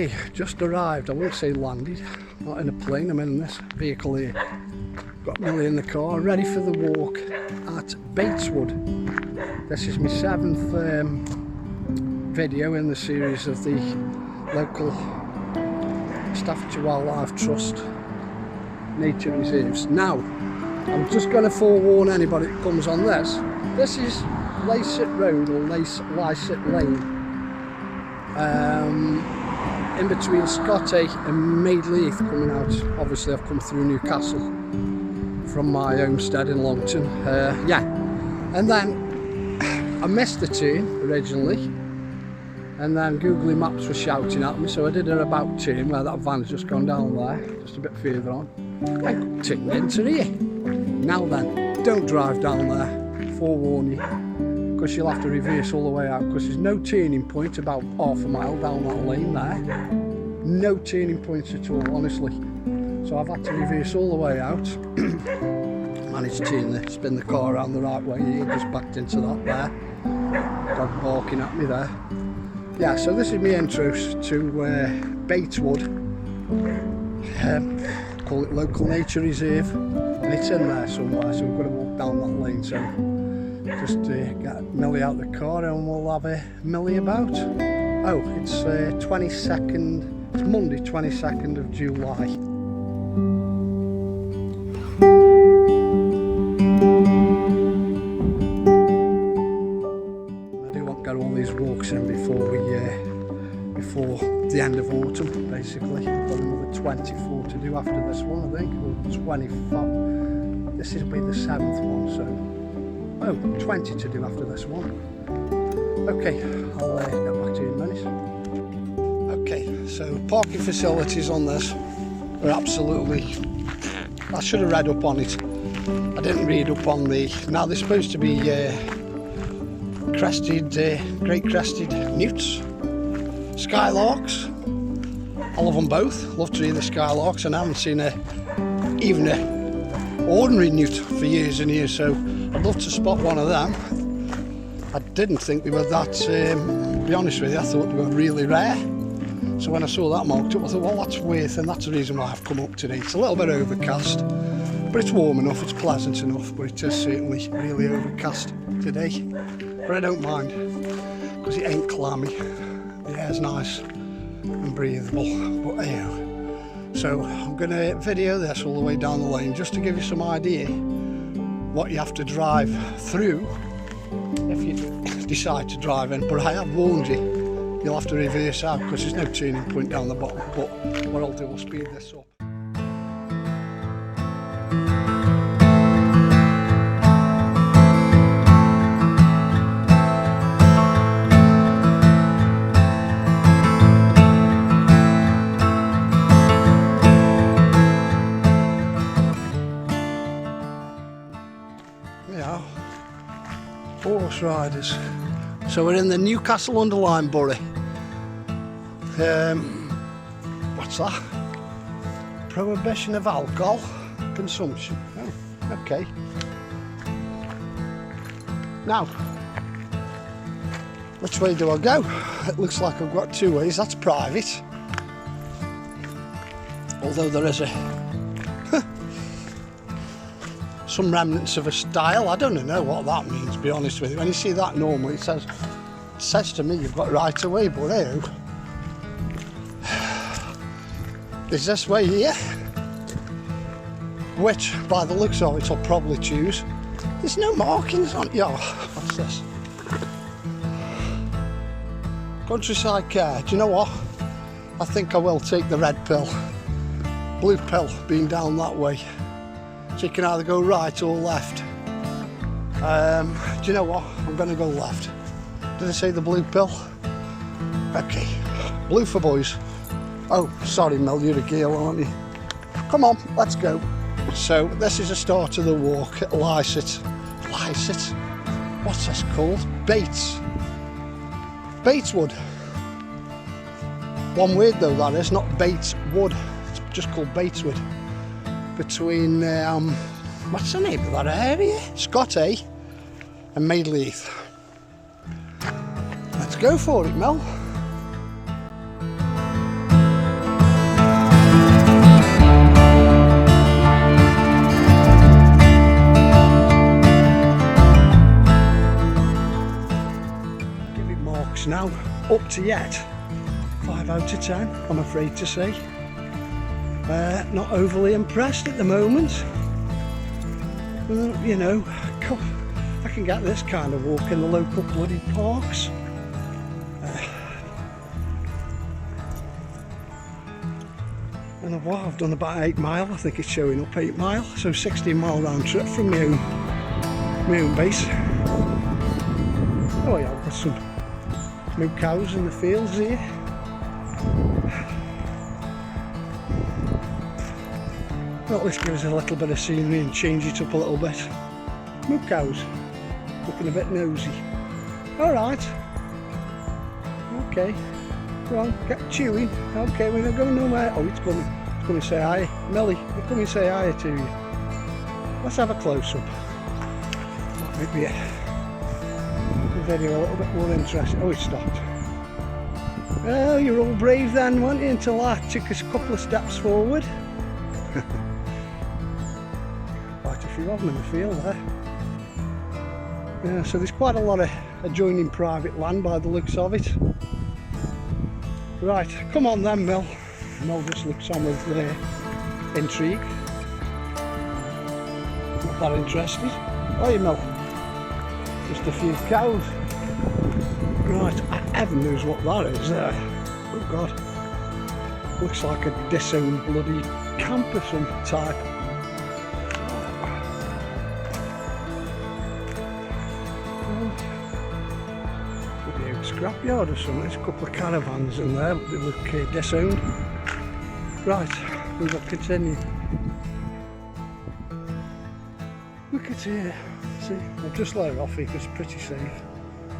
Okay, just arrived. I won't say landed, not in a plane, I'm in this vehicle here. Got Millie in the car, ready for the walk at Bateswood. This is my 7th video in the series of the local Staffordshire Wildlife Trust nature reserves. Now, I'm just going to forewarn anybody that comes on this. This is Leycett Road or Leycett Lane. In between Scotty and Maidleith coming out. Obviously I've come through Newcastle from my homestead in Longton. And then I missed the turn originally, and then Google Maps was shouting at me, so I did a about turn where that van's just gone down there, just a bit further on. I turned into here. Now then, don't drive down there, forewarn you, because you'll have to reverse all the way out, because there's no turning point about half a mile down that lane there. No turning points at all, honestly. So I've had to reverse all the way out. Managed to spin the car around the right way here, just backed into that there. Dog barking at me there. Yeah, so this is my intro to Bateswood. Call it local nature reserve, and it's in there somewhere, so we've got to walk down that lane. So just get Millie out the car and we'll have a Millie about. Oh, it's 22nd, it's Monday 22nd of July. I do want to get all these walks in before the end of autumn, basically. I've got another 24 to do after this one, I think, or 25. This will be the 7th one, so 20 to do after this one. Okay, I'll get back to you in a minute. Okay, so parking facilities on this are absolutely, I should have read up on it. I didn't read up on now they're supposed to be great crested newts, skylarks. I love them both, love to hear the skylarks, and I haven't seen even an ordinary newt for years and years, so I'd love to spot one of them. I didn't think they were that, to be honest with you, I thought they were really rare. So when I saw that marked up, I thought, well, that's worth, and that's the reason why I've come up today. It's a little bit overcast, but it's warm enough, it's pleasant enough, but it is certainly really overcast today. But I don't mind, because it ain't clammy. The air's nice and breathable, but anyhow. So I'm going to video this all the way down the lane, just to give you some idea what you have to drive through if you decide to drive in. But I have warned you, you'll have to reverse out because there's no turning point down the bottom. But what I'll do, I'll speed this up. Yeah, horse riders. So we're in the Newcastle under Lyme borough. What's that? Prohibition of alcohol consumption. Oh, okay. Now, which way do I go? It looks like I've got two ways. That's private. Although there is some remnants of a stile. I don't know what that means, to be honest with you. When you see that normally, it says to me you've got right away, but hey, there's this way here, which by the looks of it I'll probably choose. There's no markings on it. Oh, what's this? Countryside care. Do you know what? I think I will take the red pill. Blue pill being down that way. So you can either go right or left. Do you know what? I'm going to go left. Did I say the blue pill? Okay, blue for boys. Oh, sorry Mel, you're a girl, aren't you? Come on, let's go. So this is the start of the walk at Leycett. Leycett? What's this called? Bateswood. One word though, that is, not Bateswood. It's just called Bateswood. Between, what's the name of that area? Scotty and Maidleith. Let's go for it, Mel. walks now, up to yet, 5 out of 10, I'm afraid to say. Not overly impressed at the moment. You know, I can get this kind of walk in the local bloody parks. And wow, I've done about 8 mile, I think it's showing up 8 mile, so 16 mile round trip from my own base. Oh yeah, I've got some new cows in the fields here. Well, this gives a little bit of scenery and change it up a little bit. Moo cows, looking a bit nosy. Alright. Okay. Go on, get chewing. Okay, we're not going nowhere. Oh, it's coming. It's coming to say hi. Millie, it's coming to say hi to you. Let's have a close up. That might be a video a little bit more interesting. Oh, it stopped. Well, you're all brave then, weren't you, until I took a couple of steps forward. Quite a few of them in the field there. Yeah, so there's quite a lot of adjoining private land by the looks of it. Right, come on then, Mel. Mel just looks on with intrigue. Not that interested. Are you, Mel? Just a few cows. Right, heaven knows what that is there. Oh God. Looks like a disowned bloody camp of some type. Scrapyard or something. There's a couple of caravans in there, but they look disowned. Right, we will continue. Look at here. See, I've just let her off here because it's pretty safe.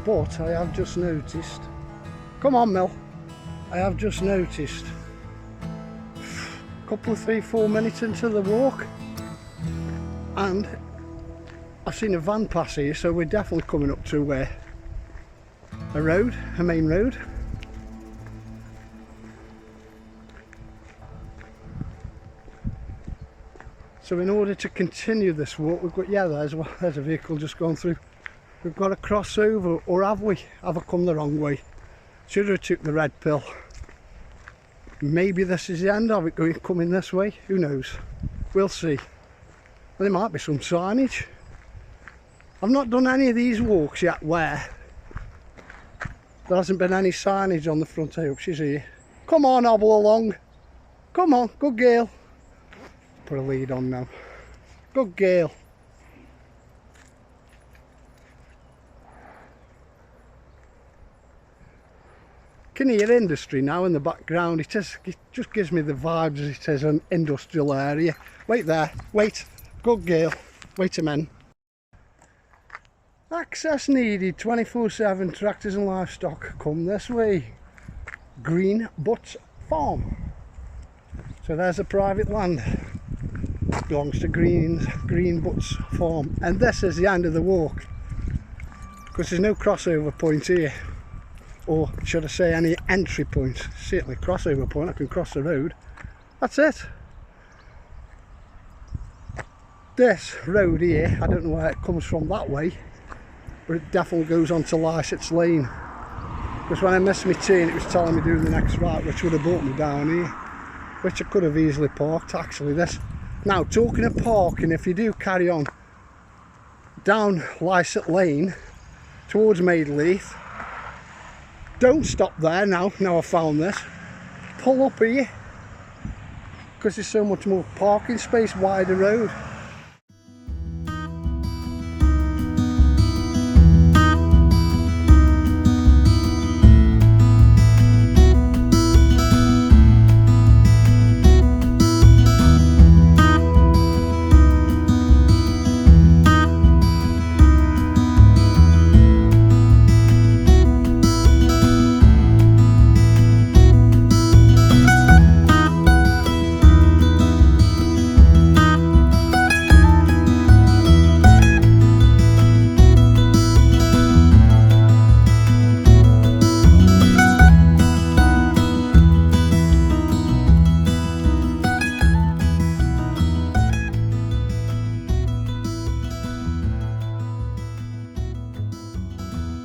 But I have just noticed. Come on, Mel. I have just noticed. A couple of 3-4 minutes into the walk, and I've seen a van pass here, so we're definitely coming up to a road, a main road. So in order to continue this walk, we've got, yeah, there's a vehicle just gone through. We've got to cross over, or have we? Have I come the wrong way? Should have took the red pill. Maybe this is the end of it, coming this way, who knows? We'll see. There might be some signage. I've not done any of these walks yet where there hasn't been any signage on the front. I hope she's here. Come on, hobble along. Come on, good girl. Put a lead on now. Good girl. Can hear industry now in the background. It just gives me the vibes as it is an industrial area. Wait there, wait. Good girl. Wait a minute. Access needed 24/7. Tractors and livestock come this way. Green Butts Farm. So there's a private land. Belongs to Green Butts Farm. And this is the end of the walk, because there's no crossover point here, or should I say any entry point. Certainly crossover point. I can cross the road. That's it. This road here, I don't know where it comes from that way, but it definitely goes on to Leycett's Lane, because when I missed my turn it was telling me to do the next right, which would have brought me down here, which I could have easily parked actually. This now, talking of parking, if you do carry on down Leycett Lane towards Maidleaf, don't stop there now I've found this. Pull up here, because there's so much more parking space, wider road.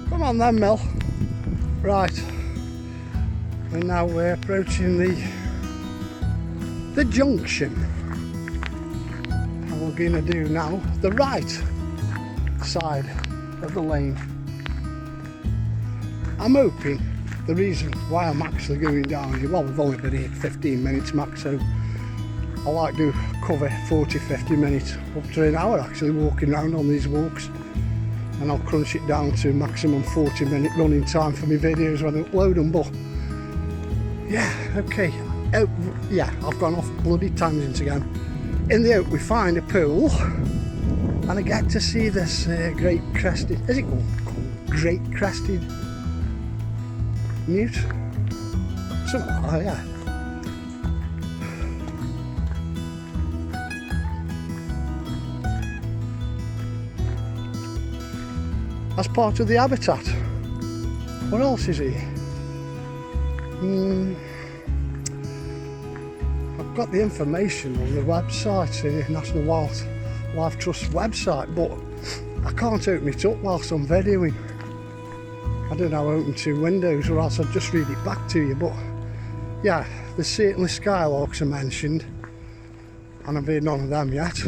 Come on then, Mel. Right, we're now approaching the junction, and we're going to do now the right side of the lane. I'm hoping the reason why I'm actually going down here, well, we've only been here 15 minutes max, so I like to cover 40-50 minutes up to an hour actually walking around on these walks, and I'll crunch it down to maximum 40-minute running time for my videos when I upload them. But yeah, okay, yeah, I've gone off bloody tangent again. In the hope we find a pool and I get to see this great crested, is it called great crested newt? Something like that, yeah. As part of the habitat. What else is here? I've got the information on the website, the National Wildlife Trust website, but I can't open it up whilst I'm videoing. I don't know how to open two windows, or else I'll just read it back to you. But yeah, there's certainly skylarks are mentioned, and I've heard none of them yet.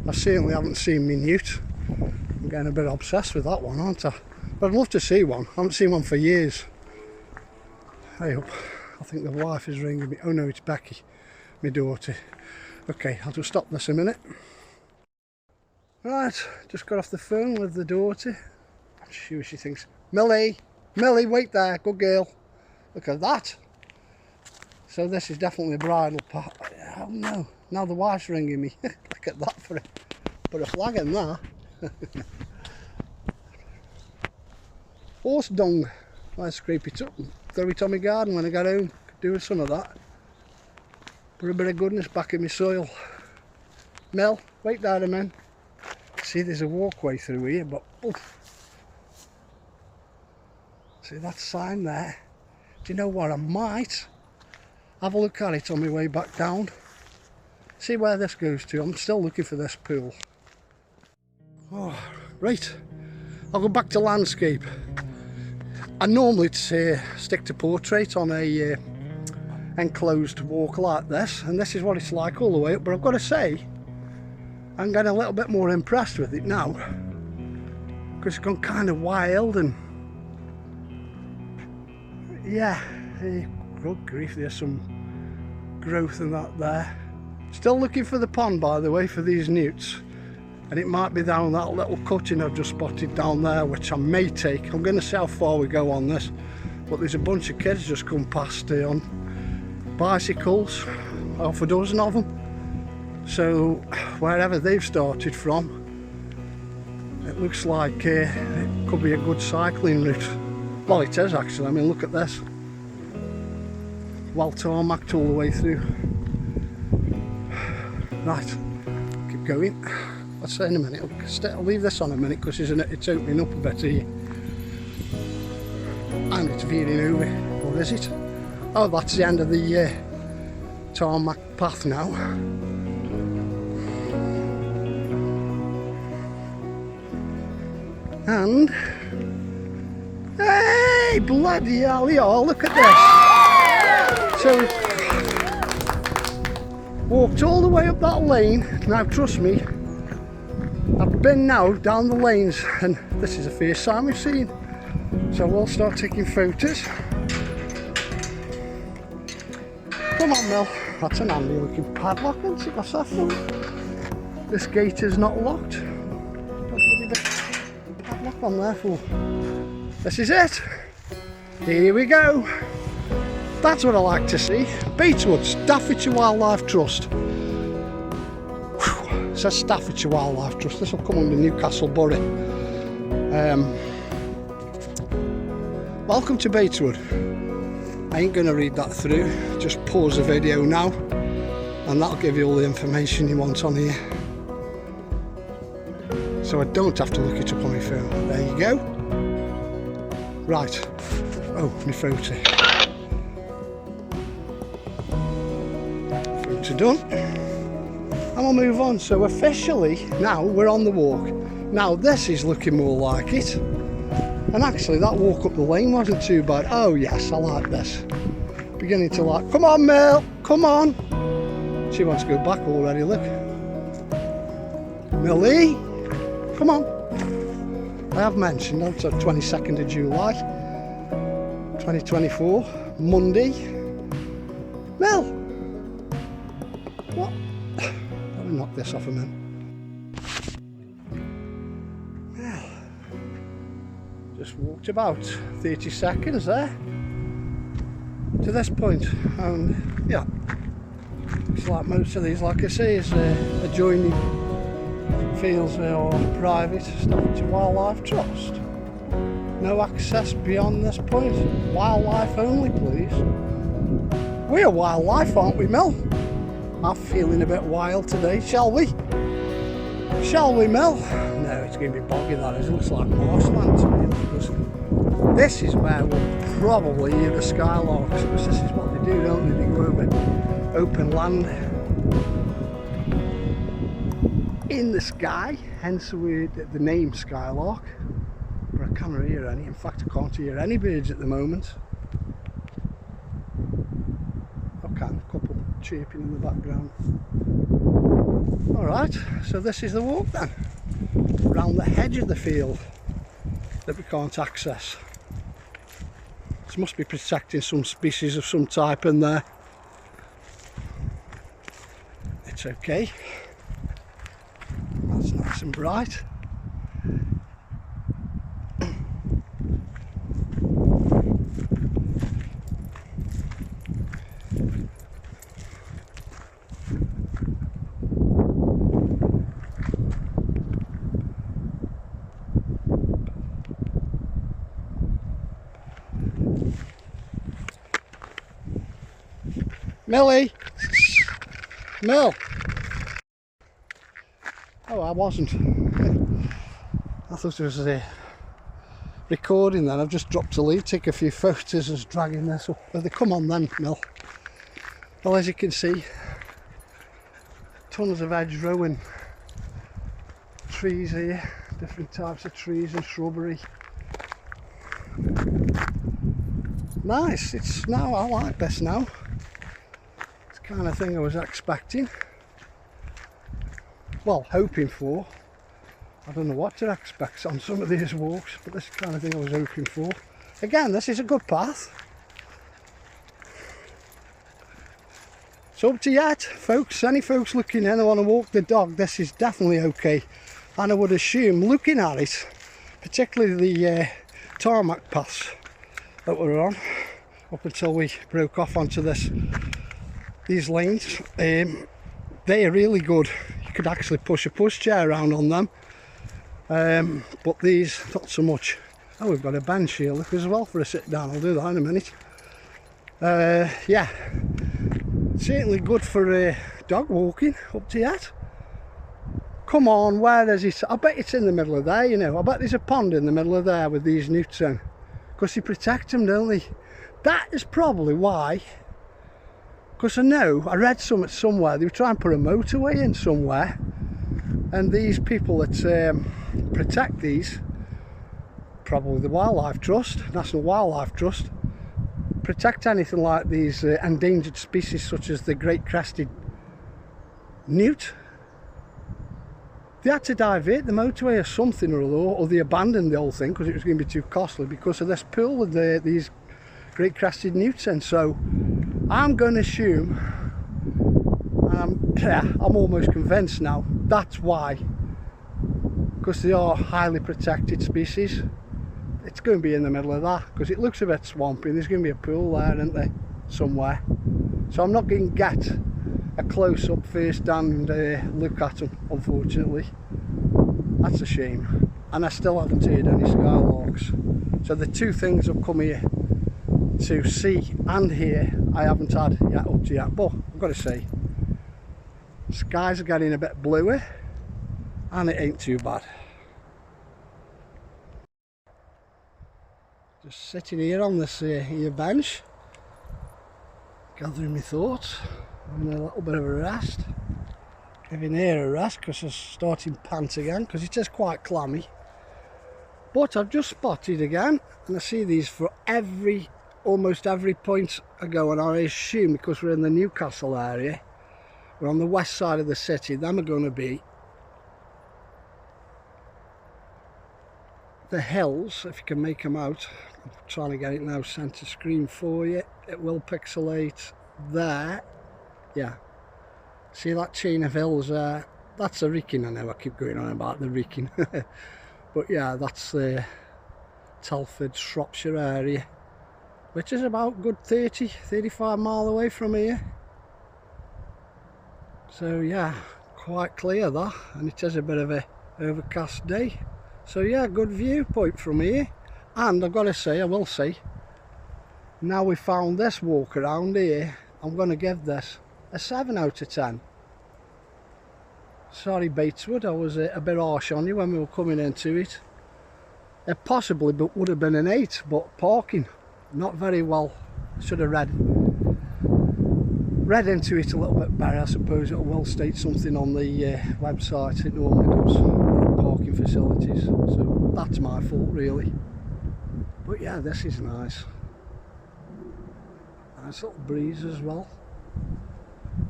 I certainly haven't seen me newt. I'm getting a bit obsessed with that one, aren't I? But I'd love to see one. I haven't seen one for years. Hey up. I think the wife is ringing me. Oh no, it's Becky, my daughter. Okay, I'll just stop this a minute. Right, just got off the phone with the daughter. She thinks, Millie, wait there, good girl. Look at that. So this is definitely a bridal part. Oh no, now the wife's ringing me. Look at that for put a flag in there. Horse dung. I'll scrape it up and throw it on my garden when I get home. Do some of that. Put a bit of goodness back in my soil. Mel, wait there a minute. See, there's a walkway through here, but oof. See that sign there? Do you know what? I might have a look at it on my way back down. See where this goes to. I'm still looking for this pool. Oh, right. I'll go back to landscape. I normally stick to portrait on a enclosed walk like this, and this is what it's like all the way up, but I've got to say I'm getting a little bit more impressed with it now, because it's gone kind of wild. And yeah, good grief, there's some growth in that there. Still looking for the pond, by the way, for these newts, and it might be down that little cutting I've just spotted down there, which I may take. I'm going to see how far we go on this, but there's a bunch of kids just come past here on bicycles, half a dozen of them. So wherever they've started from, it looks like it could be a good cycling route. Well, it is actually. I mean, look at this, well tarmacked all the way through. Right, keep going. I'll say in a minute. I'll leave this on a minute because it's opening up a bit here, and it's veering over. Or is it? Oh, that's the end of the tarmac path now. And hey, bloody hell, y'all, look at this. So walked all the way up that lane. Now trust me, I've been now down the lanes, and this is the first time we've seen. So we'll start taking photos. Come on, Mel. That's an handy looking padlock, isn't it? What's that for? This gate is not locked. Padlock on there for. This is it. Here we go. That's what I like to see. Bateswood, Staffordshire Wildlife Trust. Whew. It says Staffordshire Wildlife Trust. This will come under Newcastle Borough. Welcome to Bateswood. I ain't going to read that through. Just pause the video now, and that'll give you all the information you want on here. So I don't have to look it up on my phone. There you go. Right. Oh, my photo. Photo done. And we'll move on. So officially, now we're on the walk. Now this is looking more like it. And actually that walk up the lane wasn't too bad. Oh yes, I like this. Beginning to like, come on Mel, come on. She wants to go back already, look. Millie, come on. I have mentioned it's the 22nd of July 2024, Monday. Mel, what? Let me knock this off a minute. Well, just walked about 30 seconds there to this point, and yeah, it's like most of these, like I say, is adjoining fields or private Staffordshire Wildlife Trust. No access beyond this point. Wildlife only, please. We're wildlife, aren't we, Mel? I'm feeling a bit wild today, shall we? Shall we, Mel? No, it's going to be boggy, that is. It looks like marshland to me, because this is where we'll probably hear the skylarks, because this is what they do, don't they? They go over open land in the sky, hence the name skylark. But I can't hear any. In fact, I can't hear any birds at the moment. Okay, a couple chirping in the background. Alright, so this is the walk then, round the hedge of the field that we can't access. This must be protecting some species of some type in there. It's okay. That's nice and bright. Millie! Mill! Oh, I wasn't. I thought it was recording then. I've just dropped a lead, take a few photos as dragging this up. Well, they come on then, Mill. Well, as you can see, tons of hedgerow and trees here, different types of trees and shrubbery. Nice, it's now, I like this now. It's the kind of thing I was expecting. Well, hoping for. I don't know what to expect on some of these walks, but this is the kind of thing I was hoping for. Again, this is a good path. So up to yet, folks, any folks looking in and want to walk the dog, this is definitely okay. And I would assume, looking at it, particularly the tarmac paths that we're on, up until we broke off onto these lanes, they are really good. You could actually push a pushchair around on them, but these not so much. Oh, we've got a bench here, look, as well, for a sit down. I'll do that in a minute. Yeah, certainly good for dog walking up to yet. Come on, where is it? I bet it's in the middle of there, you know. I bet there's a pond in the middle of there with these newts in, because they protect them, don't they? That is probably why. Because I know, I read somewhere, they were trying to put a motorway in somewhere, and these people that protect these, probably the Wildlife Trust, National Wildlife Trust, protect anything like these endangered species such as the great crested newt. They had to divert the motorway or something or other, or they abandoned the whole thing because it was going to be too costly because of this pool with these great crested newts in. So I'm going to assume, I'm almost convinced now, that's why, because they are highly protected species. It's going to be in the middle of that, because it looks a bit swampy. There's going to be a pool there, isn't there, somewhere. So I'm not going to get a close-up first-hand look at them, unfortunately. That's a shame. And I still haven't heard any skylarks. So the two things I've come here to see and hear, I haven't had yet up to yet. But I've got to say, skies are getting a bit bluer, and it ain't too bad. Just sitting here on this here bench, gathering my thoughts, having a little bit of a rest, giving here a rest because I'm starting to pant again, because it is quite clammy. But I've just spotted again, and I see these for almost every point I go, and I assume because we're in the Newcastle area, we're on the west side of the city, them are going to be the hills, if you can make them out. I'm trying to get it now centre screen for you. It will pixelate there. Yeah, see that chain of hills there? That's a Wrekin. I know I keep going on about the Wrekin. But yeah, that's the Telford, Shropshire area, which is about good 35 mile away from here. So yeah, quite clear that, and it is a bit of a overcast day. So yeah, good viewpoint from here. And I've got to say, I will say, now we found this walk around here, I'm going to give this a 7 out of 10. Sorry Bateswood, I was a bit harsh on you when we were coming into it. It possibly would have been an 8, but parking, not very well. Should have read into it a little bit better. I suppose it will state something on the website. It normally does, parking facilities. So that's my fault really. But yeah, this is nice. Nice little breeze as well.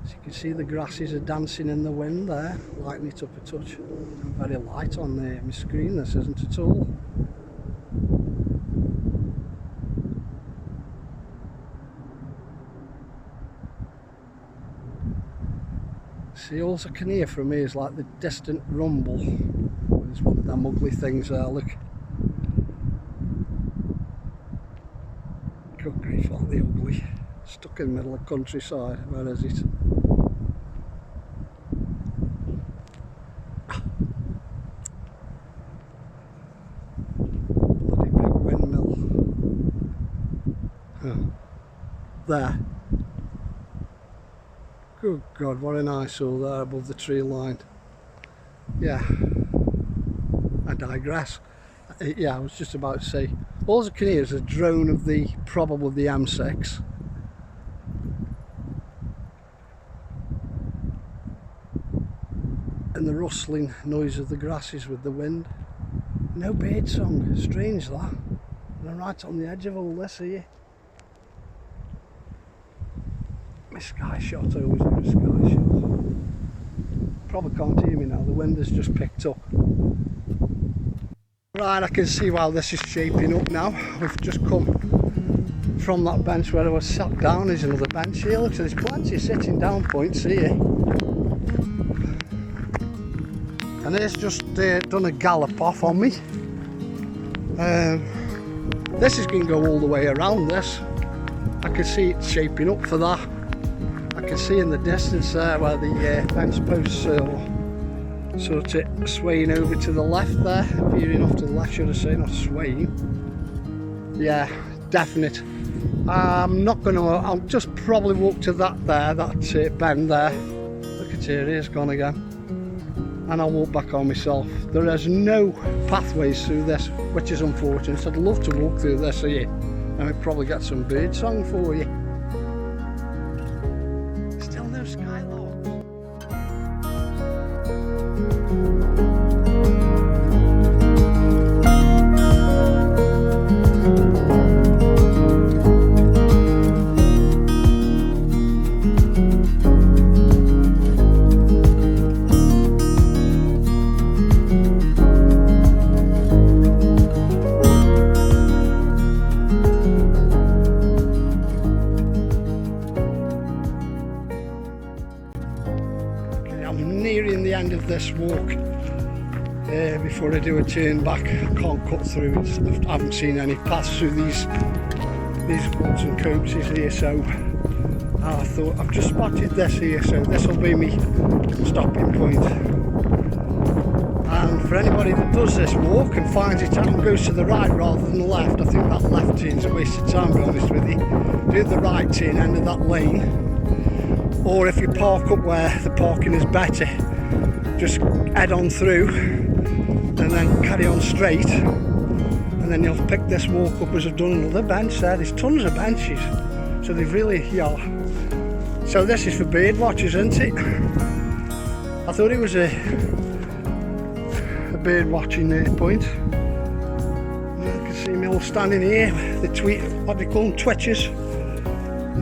As you can see, the grasses are dancing in the wind there, lighting it up a touch. Very light on my screen, this isn't at all. See, all I can hear from here is like the distant rumble. There's one of them ugly things there, look. Good grief, aren't they ugly? Stuck in the middle of countryside, where is it? Bloody big windmill. Oh. There. Good God, what an eyesore there above the tree line. Yeah, I digress. Yeah, I was just about to say, all I can hear is a drone of probably the M6. And the rustling noise of the grasses with the wind. No bird song, strange that. And I'm right on the edge of all this here. My sky shot, I always do a sky shot. Probably can't hear me now, the wind has just picked up. Right, I can see how this is shaping up now. We've just come from that bench where I was sat down. There's another bench here, look, so there's plenty of sitting down points here. And it's just done a gallop off on me. This is going to go all the way around this. I can see it shaping up for that. I can see in the distance there where the fence posts are sort of swaying over to the left there, veering off to the left, should I say, not swaying. Yeah, definite. I'm not going to, I'll just probably walk to that bend there. Look at here, it's gone again. And I'll walk back on myself. There is no pathways through this, which is unfortunate. I'd love to walk through this here, and we'd probably get some bird song for you. Still no skylarks. Nearing the end of this walk before I do a turn back. I can't cut through it. I haven't seen any paths through these woods and copses here, so I thought I've just spotted this here, so this will be me stopping point. And for anybody that does this walk and finds it out and goes to the right rather than the left, I think that left turn's a waste of time, to be honest with you. Do the right turn, end of that lane. Or if you park up where the parking is better, just head on through and then carry on straight, and then you'll pick this walk up as I've done another bench there. There's tons of benches, so they've really, yeah. So this is for bird watchers, isn't it? I thought it was a bird watching point. See me all standing here, the what they call them, twitchers,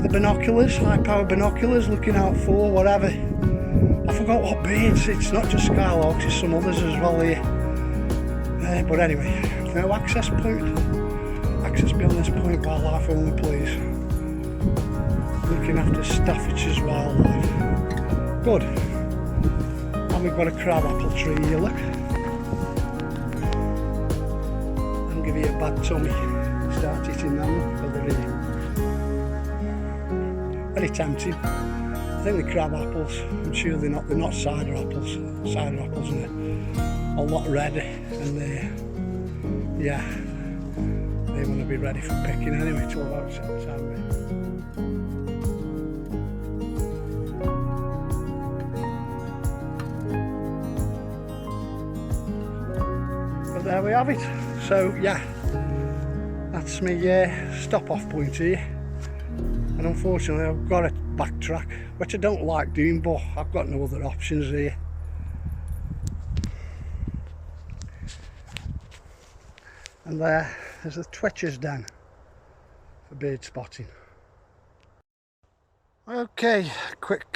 the binoculars, high power binoculars, looking out for whatever. I forgot what birds, it's not just skylarks, it's some others as well here. But anyway, no access point. Access beyond this point, wildlife only please. Looking after Staffordshire's wildlife. Good. And we've got a crab apple tree here, look. I'll give you a bad tummy. Start eating them, but they're very tempting. I think the crab apples, I'm sure they're not cider apples. Cider apples, and they're a lot red, and yeah, they want to be ready for picking anyway, 12 out of September. But there we have it. So yeah, that's my stop off point here. And unfortunately I've got to backtrack, which I don't like doing, but I've got no other options here. And there's the twitchers den for bird spotting. Okay, quick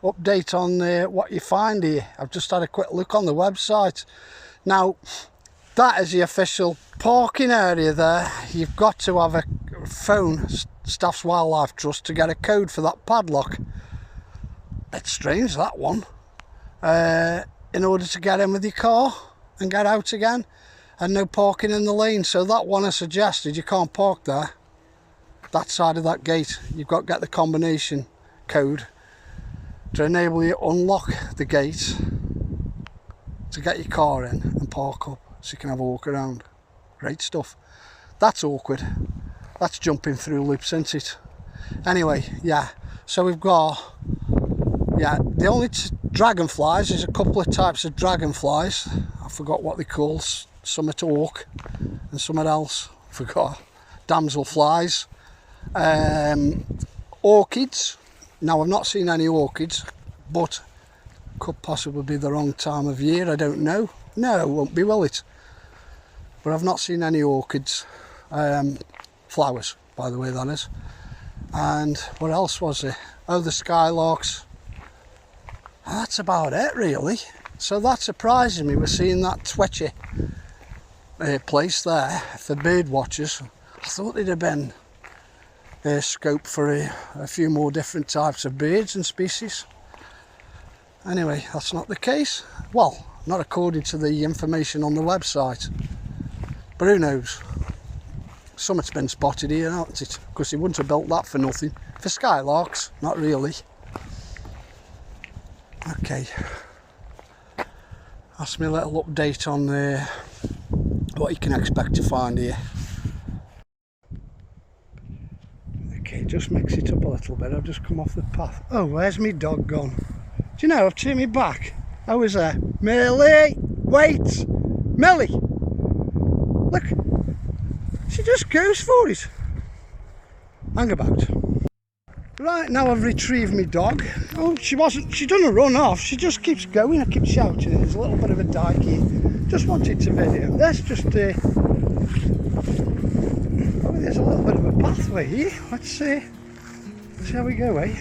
update on what you find here. I've just had a quick look on the website. Now, that is the official parking area there. You've got to have a phone Staff's Wildlife Trust to get a code for that padlock. Bit strange, that one. In order to get in with your car and get out again. And no parking in the lane, so that one I suggested, you can't park there, that side of that gate. You've got to get the combination code to enable you to unlock the gate to get your car in and park up so you can have a walk around. Great stuff. That's awkward. That's jumping through loops, isn't it? Anyway, yeah, so we've got, yeah, the only dragonflies, there's a couple of types of dragonflies. I forgot what they're called. Some at hawk and something else, forgot. Damselflies. Orchids. Now I've not seen any orchids, but could possibly be the wrong time of year, I don't know. No, it won't be, will it? But I've not seen any orchids. Flowers, by the way, that is. And what else was there? Oh, the skylarks. And that's about it, really. So that surprises me, we're seeing that twitchy place there for bird watchers. I thought there'd have been scope for a few more different types of birds and species. Anyway, that's not the case. Well, not according to the information on the website. But who knows? Something's been spotted here, hasn't it? Because he wouldn't have built that for nothing. For skylarks, not really. Okay. That's my little update on what you can expect to find here. Okay, just mix it up a little bit. I've just come off the path. Oh, where's my dog gone? Do you know, I've turned me back. I was there. Millie! Wait! Millie! Look! She just goes for it. Hang about. Right, now I've retrieved my dog. Oh, she doesn't run off, she just keeps going. I keep shouting. There's a little bit of a dyke here. Just wanted to video. There's just there's a little bit of a pathway here. Let's see how we go, eh?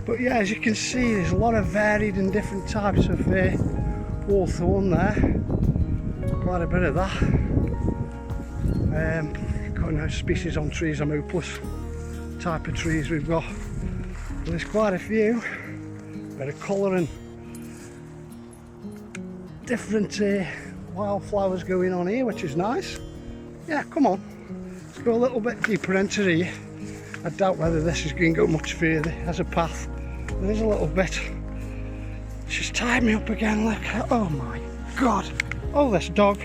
But yeah, as you can see, there's a lot of varied and different types of hawthorn there. Quite a bit of that. Got no species on trees, I'm hopeless. Type of trees we've got. But there's quite a few. Bit of colour and different wildflowers going on here, which is nice. Yeah, come on. Let's go a little bit deeper into here. I doubt whether this is going to go much further as a path. There is a little bit. She's tied me up again, look. Oh my God. Oh, this dog.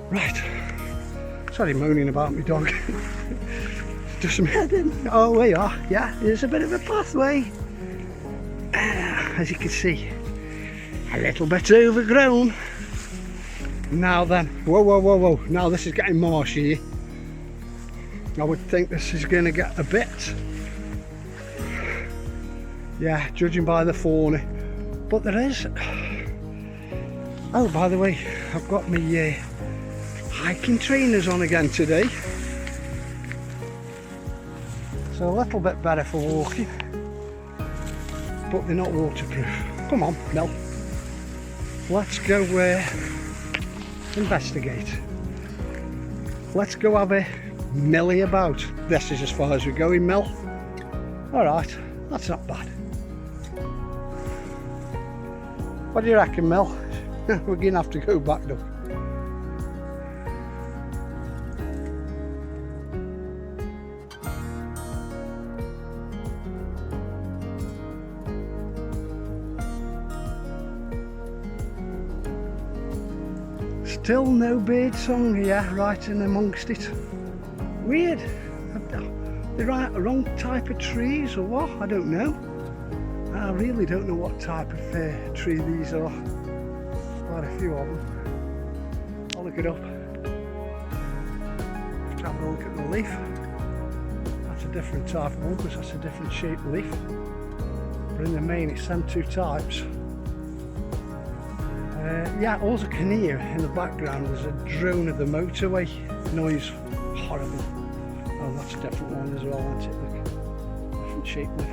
Right. Sorry moaning about my dog. Just some heading. Oh, we are. Yeah, there's a bit of a pathway. As you can see, a little bit overgrown. Now then, whoa. Now this is getting marshy. I would think this is going to get a bit. Yeah, judging by the fauna. But there is. Oh, by the way, I've got my hiking trainers on again today. So a little bit better for walking, but they're not waterproof. Come on, Mel. Let's go investigate. Let's go have a millie about. This is as far as we're going, Mel. Alright, that's not bad. What do you reckon, Mel? We're going to have to go back though. Still no bird song here, right in amongst it. Weird. The wrong type of trees or what? I don't know. I really don't know what type of tree these are. Quite a few of them. I'll look it up. Have a look at the leaf. That's a different type of one because that's a different shaped leaf. But in the main it's them two types. Yeah, also can hear in the background there's a drone of the motorway. Noise horrible. Oh, that's a different one as well, isn't it? Look, different shaped leaf.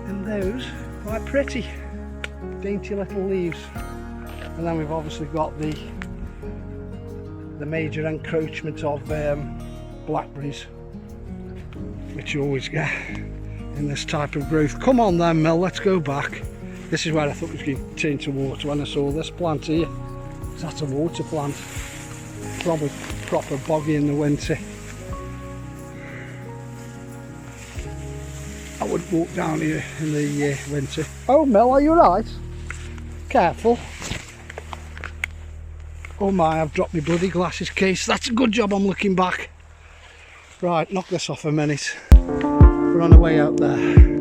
And those quite pretty, dainty little leaves. And then we've obviously got the major encroachment of blackberries, which you always get in this type of growth. Come on then, Mel, let's go back. This is where I thought it was going to turn to water when I saw this plant here. That's a water plant. Probably proper boggy in the winter. I would walk down here in the winter. Oh, Mel, are you right? Careful. Oh my, I've dropped my bloody glasses case. That's a good job I'm looking back. Right, knock this off a minute. We're on our way out there.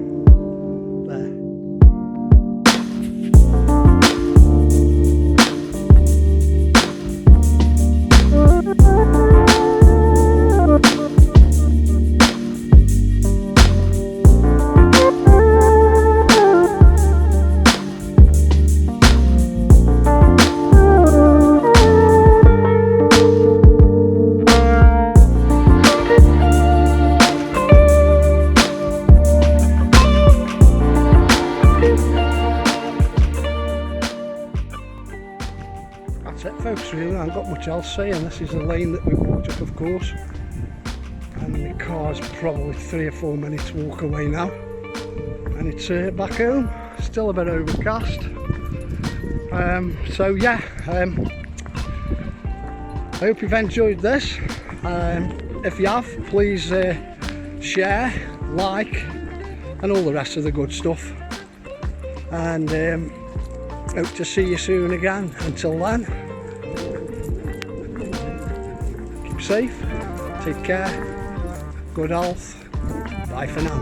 Folks, really, I haven't got much else saying. This is the lane that we walked up, of course, and the car's probably 3 or 4 minutes walk away now, and it's back home. Still a bit overcast. So yeah, I hope you've enjoyed this. If you have, please share, like, and all the rest of the good stuff. And hope to see you soon again. Until then, safe, take care, good health, bye for now.